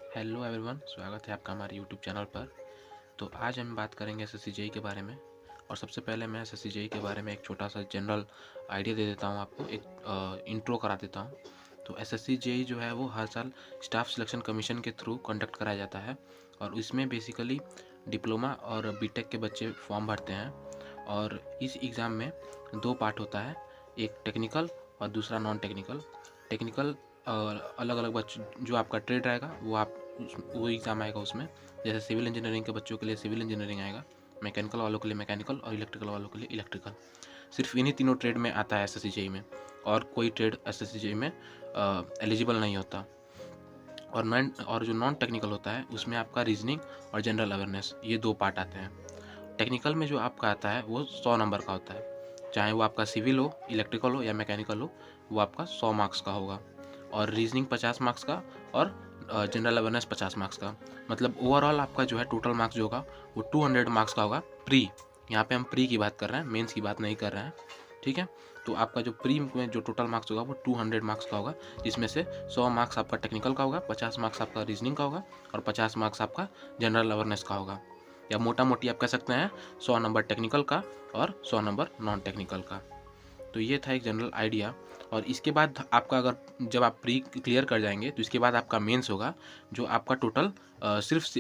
Hello everyone, स्वागत है आपका हमारे यूट्यूब चैनल पर। तो आज हम बात करेंगे एसएससी जेईई के बारे में। और सबसे पहले मैं एसएससी जेईई के बारे में एक छोटा सा जनरल आइडिया दे देता हूँ आपको, एक इंट्रो करा देता हूँ। तो एसएससी जेईई जो है वो हर साल स्टाफ सिलेक्शन कमीशन के थ्रू कंडक्ट कराया जाता है। और इसमें बेसिकली डिप्लोमा और बीटेक के बच्चे फॉर्म भरते हैं। और इस एग्ज़ाम में दो पार्ट होता है, एक टेक्निकल और दूसरा नॉन टेक्निकल। टेक्निकल अलग अलग बच्चे, जो आपका ट्रेड रहेगा वो एग्ज़ाम आएगा उसमें। जैसे सिविल इंजीनियरिंग के बच्चों के लिए सिविल इंजीनियरिंग आएगा, मैकेनिकल वालों के लिए मैकेनिकल और इलेक्ट्रिकल वालों के लिए इलेक्ट्रिकल। सिर्फ इन्हीं तीनों ट्रेड में आता है एसएससी जेईई में, और कोई ट्रेड एसएससी जेईई में एलिजिबल नहीं होता। और जो नॉन टेक्निकल होता है उसमें आपका रीजनिंग और जनरल अवेयरनेस, ये दो पार्ट आते हैं। टेक्निकल में जो आपका आता है वो 100 नंबर का होता है, चाहे वो आपका सिविल हो, इलेक्ट्रिकल हो या मैकेनिकल हो, वो आपका 100 मार्क्स का होगा। और रीजनिंग 50 मार्क्स का और जनरल अवेयरनेस 50 मार्क्स का। मतलब ओवरऑल आपका जो है टोटल मार्क्स जो होगा वो 200 मार्क्स का होगा। प्री, यहाँ पे हम प्री की बात कर रहे हैं, मेंस की बात नहीं कर रहे हैं, ठीक है। तो आपका जो प्री में जो टोटल मार्क्स होगा वो 200 मार्क्स का होगा, जिसमें से 100 मार्क्स आपका टेक्निकल का होगा, 50 मार्क्स आपका रीजनिंग का होगा और 50 मार्क्स आपका जनरल अवेयरनेस का होगा। या मोटा मोटी आप कह सकते हैं 100 नंबर टेक्निकल का और 100 नंबर नॉन टेक्निकल का। तो ये था एक जनरल आइडिया। और इसके बाद आपका, अगर जब आप प्री क्लियर कर जाएंगे तो इसके बाद आपका मेंस होगा, जो आपका टोटल सिर्फ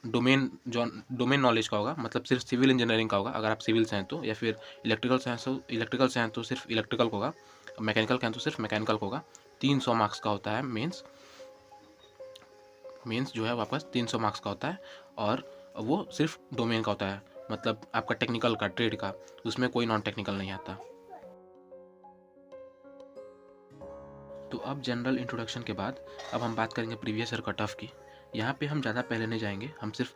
डोमेन नॉलेज का होगा। मतलब सिर्फ सिविल इंजीनियरिंग का होगा अगर आप सिविल से हैं तो, या फिर इलेक्ट्रिकल से हैं तो सिर्फ इलेक्ट्रिकल का होगा, मैकेनिकल का हैं तो सिर्फ मैकेनिकल का होगा। 300 मार्क्स का होता है मेंस। मेंस जो है वापस 300 मार्क्स का होता है, और वो सिर्फ डोमेन का होता है, मतलब आपका टेक्निकल का, ट्रेड का, उसमें कोई नॉन टेक्निकल नहीं आता। तो अब जनरल इंट्रोडक्शन के बाद अब हम बात करेंगे प्रीवियस ईयर कट ऑफ की। यहाँ पे हम ज़्यादा पहले नहीं जाएंगे, हम सिर्फ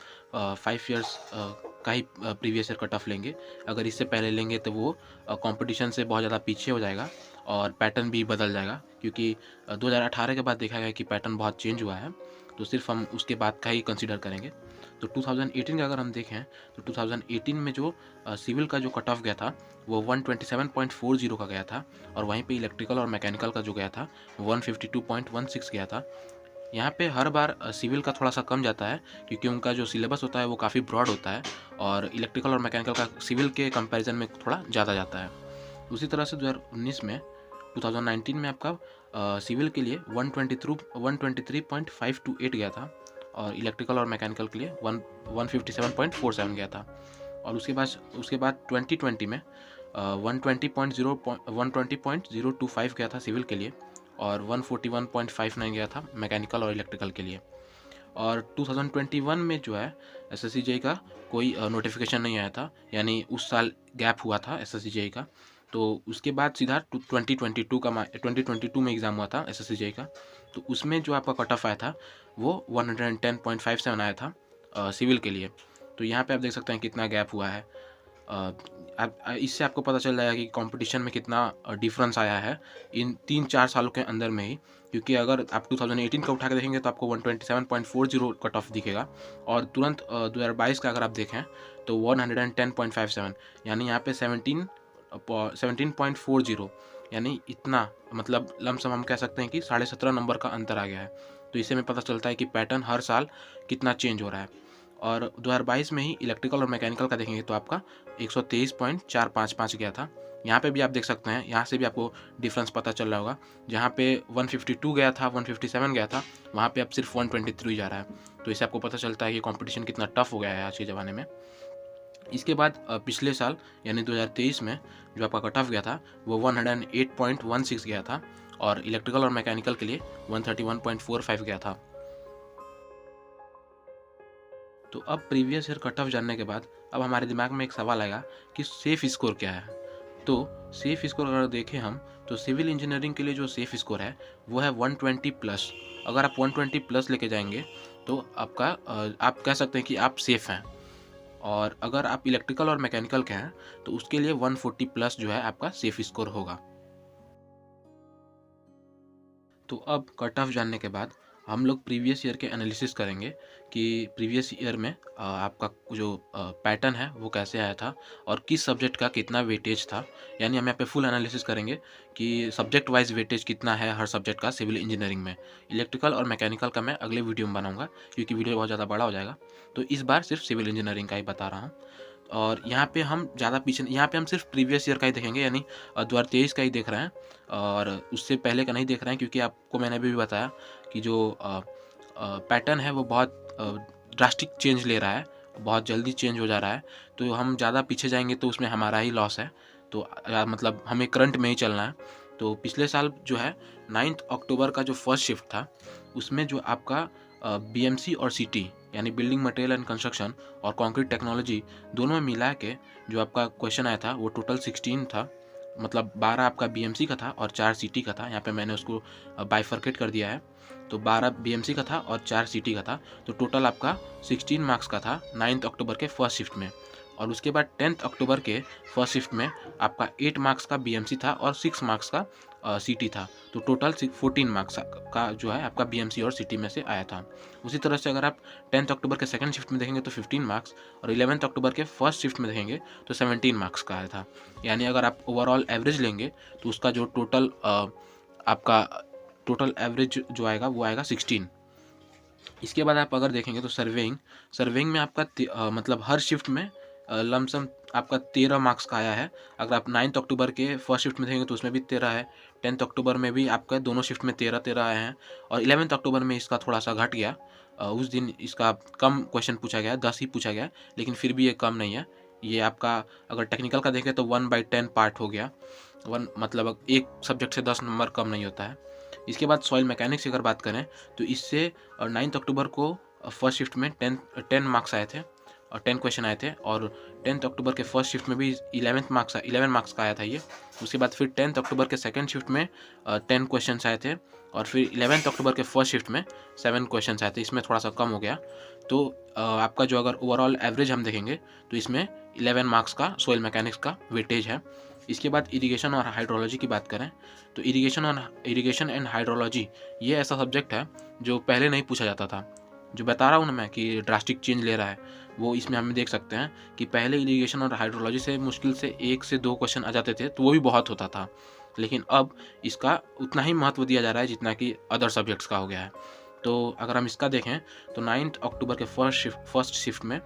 5 ईयर्स का ही प्रीवियस ईयर कट ऑफ लेंगे। अगर इससे पहले लेंगे तो वो कंपटीशन से बहुत ज़्यादा पीछे हो जाएगा और पैटर्न भी बदल जाएगा, क्योंकि 2018 के बाद देखा गया कि पैटर्न बहुत चेंज हुआ है। तो सिर्फ हम उसके बाद का ही कंसिडर करेंगे। तो 2018 का अगर हम देखें तो 2018 में जो सिविल का जो कट ऑफ गया था वो 127.40 का गया था, और वहीं पे इलेक्ट्रिकल और मैकेनिकल का जो गया था 152.16 गया था। यहाँ पे हर बार सिविल का थोड़ा सा कम जाता है, क्योंकि उनका जो सिलेबस होता है वो काफ़ी ब्रॉड होता है, और इलेक्ट्रिकल और मैकेनिकल का सिविल के कंपैरिजन में थोड़ा ज़्यादा जाता है। उसी तरह से 2019 में आपका सिविल के लिए 123.528 गया था, और इलेक्ट्रिकल और मैकेनिकल के लिए 157.47 गया था। और उसके बाद 2020 में 120.025 गया था सिविल के लिए, और 141.59 गया था मैकेनिकल और इलेक्ट्रिकल के लिए। और 2021 में जो है एसएससी जेईई का कोई नोटिफिकेशन नहीं आया था, यानी उस साल गैप हुआ था एसएससी जेईई का। तो उसके बाद सीधा 2022 में एग्ज़ाम हुआ था एसएससी जेईई का। तो उसमें जो आपका कट ऑफ आया था वो 110.57 आया था सिविल के लिए। तो यहाँ पे आप देख सकते हैं कितना गैप हुआ है। इससे आपको पता चल जाएगा कि कंपटीशन में कितना डिफरेंस आया है इन 3-4 सालों के अंदर में ही। क्योंकि अगर आप 2018 का उठा के देखेंगे तो आपको 127.40 कट ऑफ दिखेगा, और तुरंत 2022 का अगर आप देखें तो 110.57, यानी यहाँ पे 17.40, यानी इतना, मतलब लमसम हम कह सकते हैं कि 17.5 नंबर का अंतर आ गया है। तो इससे हमें पता चलता है कि पैटर्न हर साल कितना चेंज हो रहा है। और 2022 में ही इलेक्ट्रिकल और मैकेनिकल का देखेंगे तो आपका 123.455 गया था। यहाँ पे भी आप देख सकते हैं, यहाँ से भी आपको डिफरेंस पता चल रहा होगा। जहाँ पे 152 गया था, 157 गया था, वहाँ पे अब सिर्फ 123 जा रहा है। तो इससे आपको पता चलता है कि कंपटीशन कितना टफ हो गया है आज के ज़माने में। इसके बाद पिछले साल यानी 2023 में जो आपका कट ऑफ गया था वो 108.16 गया था, और इलेक्ट्रिकल और मैकेनिकल के लिए 131.45 गया था। तो अब प्रीवियस ईयर कट ऑफ जानने के बाद अब हमारे दिमाग में एक सवाल आएगा कि सेफ़ स्कोर क्या है। तो सेफ़ स्कोर अगर देखें हम तो सिविल इंजीनियरिंग के लिए जो सेफ़ स्कोर है वो है 120 प्लस। अगर आप 120 प्लस लेके जाएंगे तो आपका आप कह सकते हैं कि आप सेफ़ हैं। और अगर आप इलेक्ट्रिकल और मैकेनिकल के हैं तो उसके लिए 140 प्लस जो है आपका सेफ़ स्कोर होगा। तो अब कट ऑफ जानने के बाद हम लोग प्रीवियस ईयर के एनालिसिस करेंगे कि प्रीवियस ईयर में आपका जो पैटर्न है वो कैसे आया था और किस सब्जेक्ट का कितना वेटेज था। यानी हम यहाँ पे फुल एनालिसिस करेंगे कि सब्जेक्ट वाइज वेटेज कितना है हर सब्जेक्ट का सिविल इंजीनियरिंग में। इलेक्ट्रिकल और मैकेनिकल का मैं अगले वीडियो में बनाऊंगा क्योंकि वीडियो बहुत ज़्यादा बड़ा हो जाएगा, तो इस बार सिर्फ सिविल इंजीनियरिंग का ही बता रहा हूँ। और यहाँ पे हम ज़्यादा पीछे, यहाँ पे हम सिर्फ प्रीवियस ईयर का ही देखेंगे, यानी 2023 का ही देख रहे हैं और उससे पहले का नहीं देख रहे हैं, क्योंकि आपको मैंने अभी भी बताया कि जो पैटर्न है वो बहुत ड्रास्टिक चेंज ले रहा है, बहुत जल्दी चेंज हो जा रहा है। तो हम ज़्यादा पीछे जाएंगे तो उसमें हमारा ही लॉस है। तो मतलब हमें करंट में ही चलना है। तो पिछले साल जो है 9 अक्टूबर का जो फर्स्ट शिफ्ट था उसमें जो आपका BMC और CT यानी बिल्डिंग मटेरियल एंड कंस्ट्रक्शन और कंक्रीट टेक्नोलॉजी दोनों में मिला के जो आपका क्वेश्चन आया था वो टोटल 16 था। मतलब 12 आपका BMC का था और 4 CT का था। यहाँ पे मैंने उसको बाइफर्केट कर दिया है। तो 12 BMC का था और 4 CT का था। तो टोटल आपका 16 मार्क्स का था 9 अक्टूबर के फर्स्ट शिफ्ट में। और उसके बाद 10 अक्टूबर के फर्स्ट शिफ्ट में आपका 8 मार्क्स का BMC था और 6 मार्क्स का CT था। तो टोटल 14 मार्क्स का जो है आपका BMC और CT में से आया था। उसी तरह से अगर आप 10 अक्टूबर के सेकंड शिफ्ट में देखेंगे तो 15 मार्क्स और 11 अक्टूबर के फर्स्ट शिफ्ट में देखेंगे तो 17 मार्क्स का आया था। यानी अगर आप ओवरऑल एवरेज लेंगे तो उसका जो टोटल आपका टोटल एवरेज जो आएगा वो आएगा 16। इसके बाद आप अगर देखेंगे तो सर्वेइंग में आपका मतलब हर शिफ्ट में लमसम आपका 13 मार्क्स का आया है। अगर आप 9 अक्टूबर के फर्स्ट शिफ्ट में देखेंगे तो उसमें भी 13 है। 10 अक्टूबर में भी आपका दोनों शिफ्ट में 13 आए हैं और 11 अक्टूबर में इसका थोड़ा सा घट गया। उस दिन इसका कम क्वेश्चन पूछा गया, 10 ही पूछा गया, लेकिन फिर भी ये कम नहीं है। ये आपका अगर टेक्निकल का देखें तो 1/10 पार्ट हो गया। मतलब एक सब्जेक्ट से 10 नंबर कम नहीं होता है। इसके बाद सॉइल मैकेनिक्स की अगर बात करें तो इससे 9 अक्टूबर को फर्स्ट शिफ्ट में 10 मार्क्स आए थे और 10 क्वेश्चन आए थे। और 10 अक्टूबर के फर्स्ट शिफ्ट में भी 11 मार्क्स का आया था ये। उसके बाद फिर 10 अक्टूबर के सेकंड शिफ्ट में 10 क्वेश्चन आए थे और फिर 11 अक्टूबर के फर्स्ट शिफ्ट में 7 क्वेश्चन आए थे। इसमें थोड़ा सा कम हो गया। तो आपका जो अगर ओवरऑल एवरेज हम देखेंगे तो इसमें 11 मार्क्स का सॉइल मैकेनिक्स का वेटेज है। इसके बाद इरिगेशन और हाइड्रोलॉजी की बात करें तो इरिगेशन एंड हाइड्रोलॉजी ये ऐसा सब्जेक्ट है जो पहले नहीं पूछा जाता था। जो बता रहा हूँ ना मैं कि ड्रास्टिक चेंज ले रहा है, वो इसमें हम देख सकते हैं कि पहले इरिगेशन और हाइड्रोलॉजी से मुश्किल से 1 से 2 क्वेश्चन आ जाते थे, तो वो भी बहुत होता था। लेकिन अब इसका उतना ही महत्व दिया जा रहा है जितना कि अदर सब्जेक्ट्स का हो गया है। तो अगर हम इसका देखें तो 9 अक्टूबर के फर्स्ट शिफ्ट में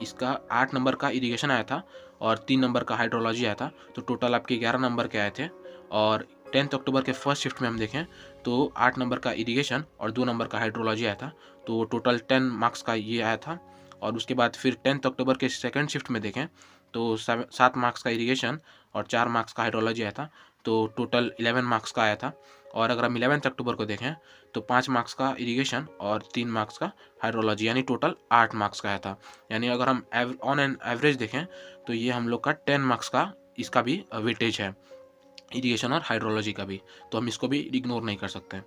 इसका 8 नंबर का इरिगेशन आया था और 3 नंबर का हाइड्रोलॉजी आया था। तो टोटल आपके 11 नंबर के आए थे। और 10 अक्टूबर के फर्स्ट शिफ्ट में हम देखें तो 8 नंबर का इरिगेशन और 2 नंबर का हाइड्रोलॉजी आया था। तो टोटल 10 मार्क्स का ये आया था। और उसके बाद फिर 10 अक्टूबर के सेकंड शिफ्ट में देखें तो 7 मार्क्स का इरिगेशन और 4 मार्क्स का हाइड्रोलॉजी आया था। तो टोटल 11 मार्क्स का आया था। और अगर हम 11 अक्टूबर को देखें तो 5 मार्क्स का इरिगेशन और 3 मार्क्स का हाइड्रोलॉजी, यानी टोटल 8 मार्क्स का आया था। यानी अगर हम ऑन एन एवरेज देखें तो ये हम लोग का 10 मार्क्स का इसका भी वेटेज है, इरिगेशन और हाइड्रोलॉजी का भी। तो हम इसको भी इग्नोर नहीं कर सकते।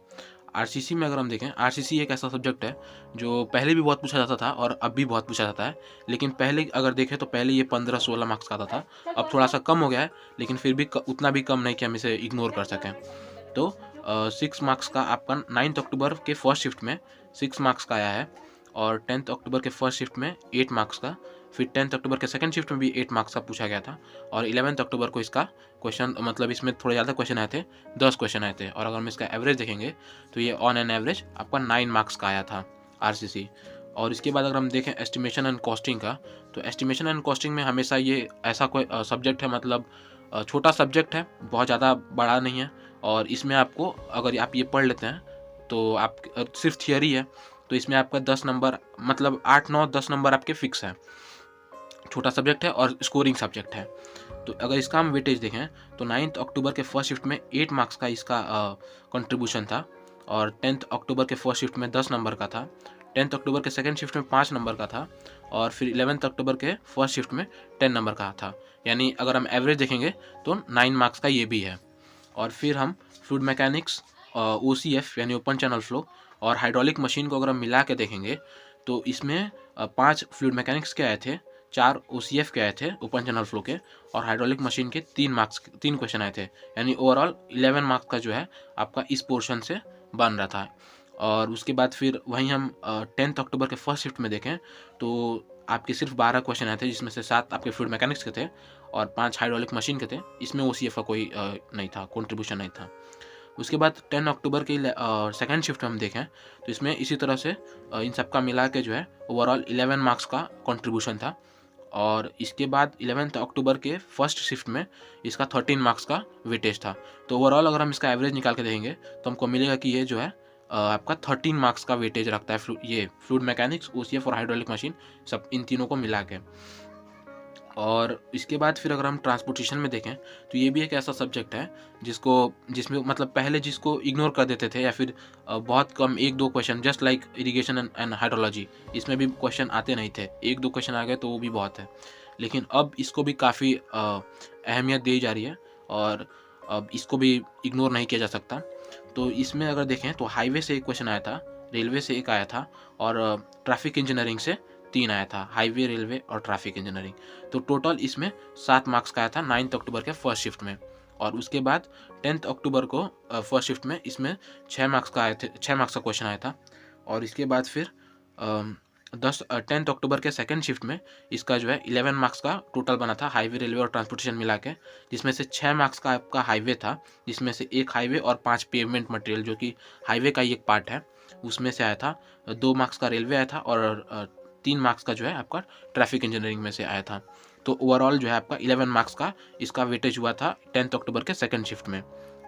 RCC में अगर हम देखें, RCC एक ऐसा सब्जेक्ट है जो पहले भी बहुत पूछा जाता था और अब भी बहुत पूछा जाता है। लेकिन पहले अगर देखें तो पहले ये 15-16 मार्क्स का आता था। अब थोड़ा सा कम हो गया है, लेकिन फिर भी उतना भी कम नहीं कि हम इसे इग्नोर कर सकें। तो 6 मार्क्स का आपका 9 अक्टूबर के फर्स्ट शिफ्ट में 6 मार्क्स का आया है और 10 अक्टूबर के फर्स्ट शिफ्ट में 8 मार्क्स का। फिर 10 अक्टूबर के सेकंड शिफ्ट में भी 8 मार्क्स का पूछा गया था और 11 अक्टूबर को इसका क्वेश्चन, मतलब इसमें थोड़े ज़्यादा क्वेश्चन आए थे, 10 क्वेश्चन आए थे। और अगर हम इसका एवरेज देखेंगे तो ये ऑन एन एवरेज आपका 9 मार्क्स का आया था RCC। और इसके बाद अगर हम देखें एस्टिमेशन एंड कॉस्टिंग का, तो एस्टिमेशन एंड कॉस्टिंग में हमेशा ये ऐसा कोई सब्जेक्ट है, मतलब छोटा सब्जेक्ट है, बहुत ज़्यादा बड़ा नहीं है। और इसमें आपको अगर आप ये पढ़ लेते हैं तो आप सिर्फ थियरी है, तो इसमें आपका 10 नंबर, मतलब 8, 9, 10 नंबर आपके फिक्स है। छोटा सब्जेक्ट है और स्कोरिंग सब्जेक्ट है। तो अगर इसका हम वेटेज देखें तो 9 अक्टूबर के फर्स्ट शिफ्ट में 8 मार्क्स का इसका कंट्रीब्यूशन था और 10 अक्टूबर के फर्स्ट शिफ्ट में 10 नंबर का था। 10 अक्टूबर के सेकंड शिफ्ट में 5 नंबर का था और फिर 11 अक्टूबर के फर्स्ट शिफ्ट में 10 नंबर का था। यानी अगर हम एवरेज देखेंगे तो 9 मार्क्स का ये भी है। और फिर हम फ्लूइड मैकेनिक्स, OCF यानी ओपन चैनल फ्लो और हाइड्रोलिक मशीन को अगर हम मिला के देखेंगे तो इसमें 5 फ्लूइड मैकेनिक्स के आए थे, 4 OCF के आए थे ओपन चैनल फ्लो के, और हाइड्रोलिक मशीन के 3 क्वेश्चन आए थे। यानी ओवरऑल 11 मार्क्स का जो है आपका इस पोर्शन से बन रहा था। और उसके बाद फिर वहीं हम 10 अक्टूबर के फर्स्ट शिफ्ट में देखें तो आपके सिर्फ 12 क्वेश्चन आए थे, जिसमें से 7 आपके फ्लूइड मैकेनिक्स के थे और 5 हाइड्रोलिक मशीन के थे। इसमें ओसीएफ का कोई नहीं था, कंट्रीब्यूशन नहीं था। उसके बाद 10 अक्टूबर की सेकंड शिफ्ट में हम देखें तो इसमें इसी तरह से इन सब का मिला के जो है ओवरऑल 11 मार्क्स का कंट्रीब्यूशन था। और इसके बाद 11 अक्टूबर के फर्स्ट शिफ्ट में इसका 13 मार्क्स का वेटेज था। तो ओवरऑल अगर हम इसका एवरेज निकाल के देखेंगे तो हमको मिलेगा कि ये जो है आपका 13 मार्क्स का वेटेज रखता है ये फ्लूइड मैकेनिक्स, ओसीएफ और हाइड्रोलिक मशीन, सब इन तीनों को मिला के। और इसके बाद फिर अगर हम ट्रांसपोर्टेशन में देखें तो ये भी एक ऐसा सब्जेक्ट है जिसमें मतलब पहले जिसको इग्नोर कर देते थे या फिर बहुत कम 1-2 question, just like irrigation and hydrology, इसमें भी क्वेश्चन आते नहीं थे। 1-2 क्वेश्चन आ गए तो वो भी बहुत है, लेकिन अब इसको भी काफ़ी अहमियत दी जा रही है और अब इसको भी इग्नोर नहीं किया जा सकता। तो इसमें अगर देखें तो हाईवे से एक क्वेश्चन आया था, रेलवे से एक आया था और ट्रैफिक इंजीनियरिंग से 3 आया था, हाईवे, रेलवे और ट्रैफिक इंजीनियरिंग। तो टोटल इसमें 7 मार्क्स का आया था 9 अक्टूबर के फर्स्ट शिफ्ट में। और उसके बाद 10 अक्टूबर को फर्स्ट शिफ्ट में इसमें 6 मार्क्स का क्वेश्चन आया था। और इसके बाद फिर 10 अक्टूबर के सेकंड शिफ्ट में इसका जो है 11 मार्क्स का टोटल बना था, हाईवे, रेलवे और ट्रांसपोर्टेशन मिला के, जिसमें से 6 मार्क्स का आपका हाईवे था, जिसमें से 1 हाईवे और 5 पेवमेंट मटेरियल, जो कि हाईवे का ही एक पार्ट है, उसमें से आया था। 2 मार्क्स का रेलवे आया था और 3 मार्क्स का जो है आपका ट्रैफिक इंजीनियरिंग में से आया था। तो ओवरऑल जो है आपका 11 मार्क्स का इसका वेटेज हुआ था 10 अक्टूबर के सेकंड शिफ्ट में।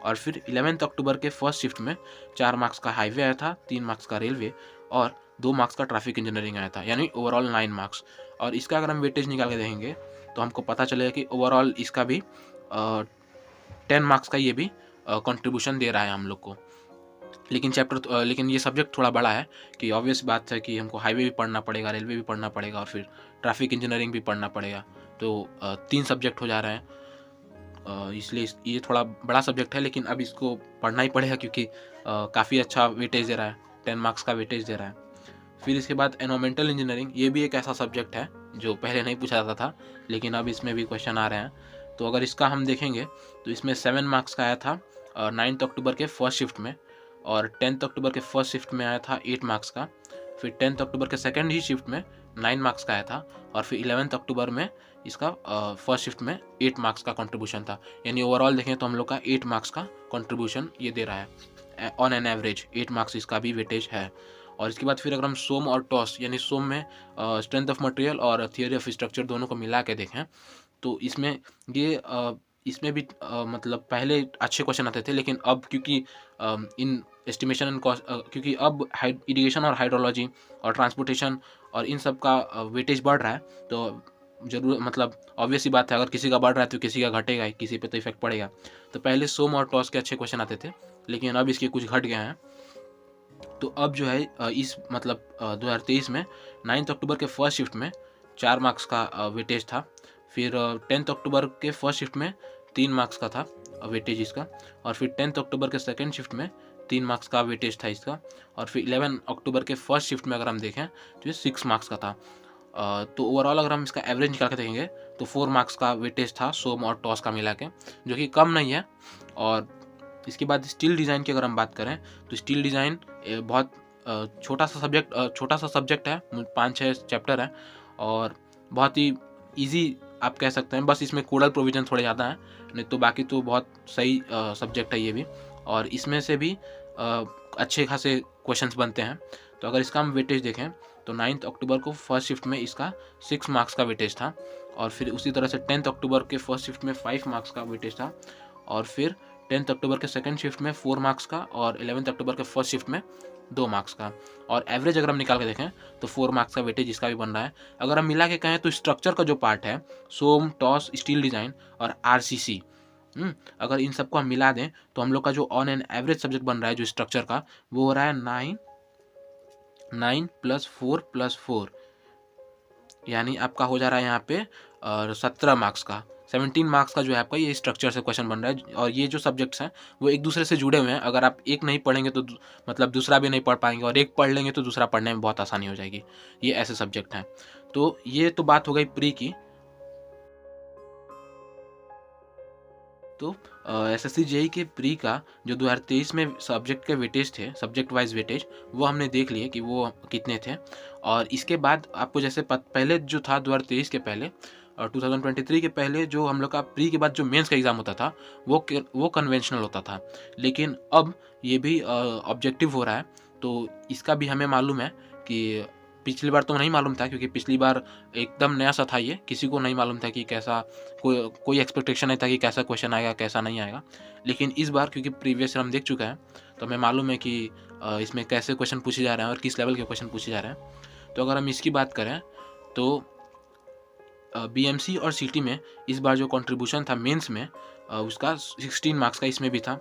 और फिर 11 अक्टूबर के फर्स्ट शिफ्ट में 4 मार्क्स का हाईवे आया था, 3 मार्क्स का रेलवे और 2 मार्क्स का ट्रैफिक इंजीनियरिंग आया था, यानी ओवरऑल 9 मार्क्स। और इसका अगर हम वेटेज निकाल के देखेंगे तो हमको पता चलेगा कि ओवरऑल इसका भी 10 मार्क्स का ये भी कंट्रीब्यूशन दे रहा है हम लोग को। लेकिन ये सब्जेक्ट थोड़ा बड़ा है कि ऑब्वियस बात है कि हमको हाईवे भी पढ़ना पड़ेगा, रेलवे भी पढ़ना पड़ेगा और फिर ट्रैफिक इंजीनियरिंग भी पढ़ना पड़ेगा। तो 3 सब्जेक्ट हो जा रहे हैं, इसलिए ये थोड़ा बड़ा सब्जेक्ट है, लेकिन अब इसको पढ़ना ही पड़ेगा क्योंकि काफ़ी अच्छा वेटेज दे रहा है, 10 मार्क्स का वेटेज दे रहा है। फिर इसके बाद एनवायरमेंटल इंजीनियरिंग, ये भी एक ऐसा सब्जेक्ट है जो पहले नहीं पूछा जाता था, लेकिन अब इसमें भी क्वेश्चन आ रहे हैं। तो अगर इसका हम देखेंगे तो इसमें 7 मार्क्स का आया था 9 अक्टूबर के फर्स्ट शिफ्ट में, और 10 अक्टूबर के फर्स्ट शिफ्ट में आया था 8 मार्क्स का। फिर 10 अक्टूबर के सेकंड ही शिफ्ट में 9 मार्क्स का आया था और फिर 11 अक्टूबर में इसका फर्स्ट शिफ्ट में 8 मार्क्स का कंट्रीब्यूशन था। यानी ओवरऑल देखें तो हम लोग का 8 मार्क्स का कंट्रीब्यूशन ये दे रहा है, ऑन एन एवरेज 8 मार्क्स इसका भी वेटेज है। और इसके बाद फिर अगर हम सोम और टॉस, यानी सोम में स्ट्रेंथ ऑफ मटेरियल और थियोरी ऑफ स्ट्रक्चर दोनों को मिला के देखें तो इसमें भी मतलब पहले अच्छे क्वेश्चन आते थे, लेकिन अब क्योंकि इन एस्टिमेशन एंड कॉस्ट, क्योंकि अब इरिगेशन और हाइड्रोलॉजी और ट्रांसपोर्टेशन और इन सब का वेटेज बढ़ रहा है, तो जरूर मतलब ऑब्वियस ही बात है, अगर किसी का बढ़ रहा है तो किसी का घटेगा ही, किसी पे तो इफेक्ट पड़ेगा। तो पहले सोम और टॉस के अच्छे क्वेश्चन आते थे, लेकिन अब इसके कुछ घट गए हैं। तो अब जो है इस मतलब 2023 में 9 अक्टूबर के फर्स्ट शिफ्ट में 4 मार्क्स का वेटेज था। फिर 10 अक्टूबर के फर्स्ट शिफ्ट में 3 मार्क्स का था वेटेज इसका, और फिर 10 अक्टूबर के सेकंड शिफ्ट में 3 मार्क्स का वेटेज था इसका, और फिर 11 अक्टूबर के फर्स्ट शिफ्ट में अगर हम देखें तो ये 6 मार्क्स का था। तो ओवरऑल अगर हम इसका एवरेज निकाल के देखेंगे तो 4 मार्क्स का वेटेज था सोम और टॉस का मिला के, जो कि कम नहीं है। और इसके बाद स्टील डिज़ाइन की अगर हम बात करें तो स्टील डिज़ाइन बहुत छोटा सा सब्जेक्ट है, 5-6 चैप्टर है और बहुत ही इजी आप कह सकते हैं। बस इसमें कोडल प्रोविजन थोड़े ज़्यादा हैं, नहीं तो बाकी तो बहुत सही सब्जेक्ट है ये भी, और इसमें से भी अच्छे खासे क्वेश्चंस बनते हैं। तो अगर इसका हम वेटेज देखें तो 9 अक्टूबर को फर्स्ट शिफ्ट में इसका 6 मार्क्स का वेटेज था, और फिर उसी तरह से 10 अक्टूबर के फर्स्ट शिफ्ट में 5 मार्क्स का वेटेज था, और फिर 10 अक्टूबर के सेकंड शिफ्ट में 4 मार्क्स का, और 11 अक्टूबर के फर्स्ट शिफ्ट में 2 मार्क्स का। और एवरेज अगर हम निकाल के देखें तो 4 मार्क्स का वेटेज इसका भी बन रहा है। अगर हम मिला के कहें तो स्ट्रक्चर का जो पार्ट है, सोम, टॉस, स्टील डिज़ाइन और RCC, अगर इन सबको हम मिला दें तो हम लोग का जो ऑन एन एवरेज सब्जेक्ट बन रहा है जो स्ट्रक्चर का, वो हो रहा है 9 + 4 + 4, यानी आपका हो जा रहा है यहाँ पे 17 मार्क्स का, 17 मार्क्स का जो है आपका ये स्ट्रक्चर से क्वेश्चन बन रहा है। और ये जो सब्जेक्ट्स हैं वो एक दूसरे से जुड़े हुए हैं, अगर आप एक नहीं पढ़ेंगे तो मतलब दूसरा भी नहीं पढ़ पाएंगे, और एक पढ़ लेंगे तो दूसरा पढ़ने में बहुत आसानी हो जाएगी। ये ऐसे सब्जेक्ट हैं। तो ये तो बात हो गई प्री की। तो एसएससी जेई के प्री का जो 2023 में सब्जेक्ट के वेटेज थे, सब्जेक्ट वाइज वेटेज, वो हमने देख लिए कि वो कितने थे। और इसके बाद आपको जैसे पहले जो था 2023 के पहले और 2023 के पहले जो हम लोग का प्री के बाद जो मेंस का एग्ज़ाम होता था वो कन्वेंशनल होता था, लेकिन अब ये भी ऑब्जेक्टिव हो रहा है। तो इसका भी हमें मालूम है कि पिछली बार तो नहीं मालूम था, क्योंकि पिछली बार एकदम नया सा था, ये किसी को नहीं मालूम था कि कैसा, कोई एक्सपेक्टेशन नहीं था कि कैसा क्वेश्चन आएगा कैसा नहीं आएगा। लेकिन इस बार क्योंकि प्रीवियस हम देख चुके हैं तो हमें मालूम है कि इसमें कैसे क्वेश्चन पूछे जा रहे हैं और किस लेवल के क्वेश्चन पूछे जा रहे हैं। तो अगर हम इसकी बात करें तो बीएमसी और सीटी में इस बार जो कंट्रीब्यूशन था मेंस में उसका 16 मार्क्स का इसमें भी था।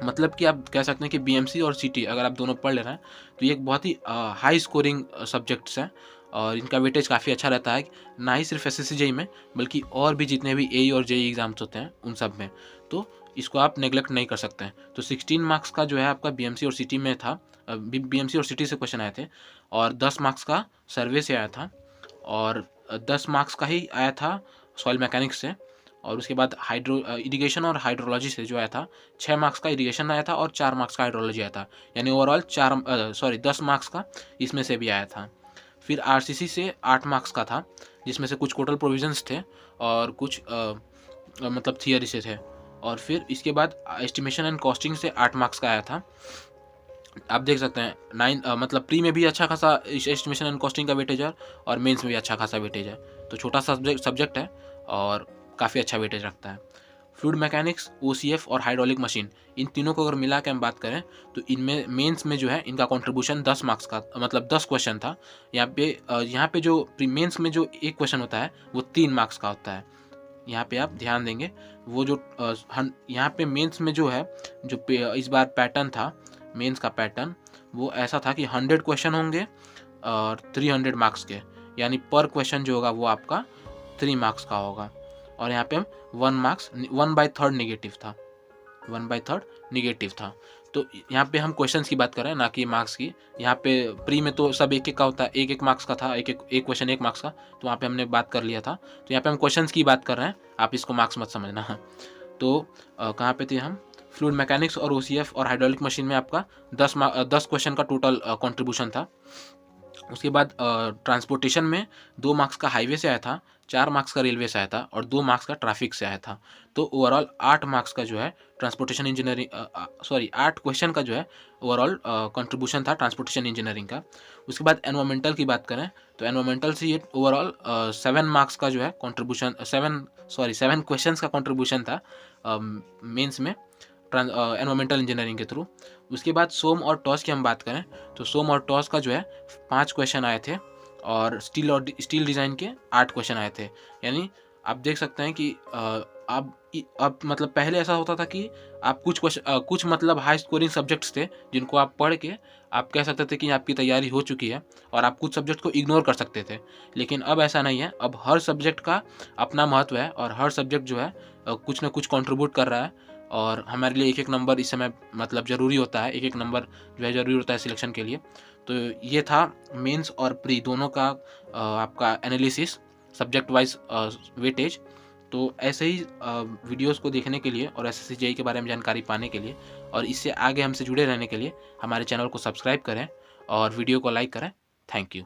मतलब कि आप कह सकते हैं कि बीएमसी और सीटी अगर आप दोनों पढ़ ले रहे हैं तो ये एक बहुत ही हाई स्कोरिंग सब्जेक्ट्स हैं और इनका वेटेज काफ़ी अच्छा रहता है, ना ही सिर्फ एसएससी जेई में बल्कि और भी जितने भी एई और जेई एग्जाम्स होते हैं उन सब में। तो इसको आप नेग्लेक्ट नहीं कर सकते हैं। तो 16 मार्क्स का जो है आपका बीएमसी और सीटी में था, बीएमसी और सीटी से क्वेश्चन आए थे और 10 मार्क्स का सर्वे से आया था और 10 मार्क्स का ही आया था सॉइल मैकेनिक्स से, और उसके बाद इरिगेशन और हाइड्रोलॉजी से जो आया था 6 मार्क्स का इरिगेशन आया था और 4 मार्क्स का हाइड्रोलॉजी आया था, यानी ओवरऑल 10 मार्क्स का इसमें से भी आया था। फिर आरसीसी से 8 मार्क्स का था, जिसमें से कुछ कोटल प्रोविजंस थे और कुछ मतलब थियरी से थे। और फिर इसके बाद एस्टिमेशन एंड कॉस्टिंग से 8 मार्क्स का आया था। आप देख सकते हैं मतलब प्री में भी अच्छा खासा एस्टिमेशन एंड कॉस्टिंग का वेटेज है और मेंस में भी अच्छा खासा वेटेज है। तो छोटा सब्जेक्ट है और काफ़ी अच्छा वेटेज रखता है। फ्लूइड मैकेनिक्स, ओसीएफ और हाइड्रोलिक मशीन, इन तीनों को अगर मिला के हम बात करें तो इनमें मेंस में जो है इनका कंट्रीब्यूशन 10 मार्क्स का, मतलब 10 क्वेश्चन था। यहाँ पे जो मेंस में जो एक क्वेश्चन होता है वो 3 मार्क्स का होता है। यहाँ पे आप ध्यान देंगे वो जो यहाँ पे मेंस में जो है जो इस बार पैटर्न था मेंस का पैटर्न, वो ऐसा था कि 100 क्वेश्चन होंगे और 300 मार्क्स के, यानी पर क्वेश्चन जो होगा वो आपका 3 मार्क्स का होगा। और यहाँ पे हम 1/3 नेगेटिव था, 1/3 नेगेटिव था। तो यहाँ पे हम क्वेश्चंस की बात कर रहे हैं ना कि मार्क्स की। यहाँ पे प्री में तो सब एक का होता है, एक मार्क्स का था, एक क्वेश्चन 1 मार्क्स का, तो वहाँ पे हमने बात कर लिया था। तो यहाँ पे हम क्वेश्चंस की बात कर रहे हैं, आप इसको मार्क्स मत समझना। तो कहाँ पे थे हम, फ्लूइड मैकेनिक्स और ओसीएफ और हाइड्रोलिक मशीन में आपका 10 क्वेश्चन का टोटल कंट्रीब्यूशन था। उसके बाद ट्रांसपोर्टेशन में 2 मार्क्स का हाईवे से आया था, 4 मार्क्स का रेलवे से आया था और 2 मार्क्स का ट्रैफिक से आया था। तो ओवरऑल 8 मार्क्स का जो है ट्रांसपोर्टेशन इंजीनियरिंग 8 क्वेश्चन का जो है ओवरऑल कंट्रीब्यूशन था ट्रांसपोर्टेशन इंजीनियरिंग का। उसके बाद एनवायरमेंटल की बात करें तो एनवायरमेंटल से ये ओवरऑल 7 मार्क्स का जो है कंट्रीब्यूशन 7 क्वेश्चंस का कंट्रीब्यूशन था मेंस में एनवायरमेंटल इंजीनियरिंग के थ्रू। उसके बाद सोम और टॉस की हम बात करें तो सोम और टॉस का जो है 5 क्वेश्चन आए थे और स्टील डिज़ाइन के 8 क्वेश्चन आए थे। यानी आप देख सकते हैं कि अब मतलब पहले ऐसा होता था कि आप कुछ मतलब हाई स्कोरिंग सब्जेक्ट्स थे जिनको आप पढ़ के आप कह सकते थे कि आपकी तैयारी हो चुकी है और आप कुछ सब्जेक्ट को इग्नोर कर सकते थे। लेकिन अब ऐसा नहीं है, अब हर सब्जेक्ट का अपना महत्व है और हर सब्जेक्ट जो है कुछ ना कुछ कंट्रीब्यूट कर रहा है और हमारे लिए एक नंबर इस समय मतलब ज़रूरी होता है, एक नंबर जो है ज़रूरी होता है सिलेक्शन के लिए। तो ये था मेंस और प्री दोनों का आपका एनालिसिस सब्जेक्ट वाइज वेटेज। तो ऐसे ही वीडियोस को देखने के लिए और एसएससी जेई के बारे में जानकारी पाने के लिए और इससे आगे हमसे जुड़े रहने के लिए हमारे चैनल को सब्सक्राइब करें और वीडियो को लाइक करें। Thank you.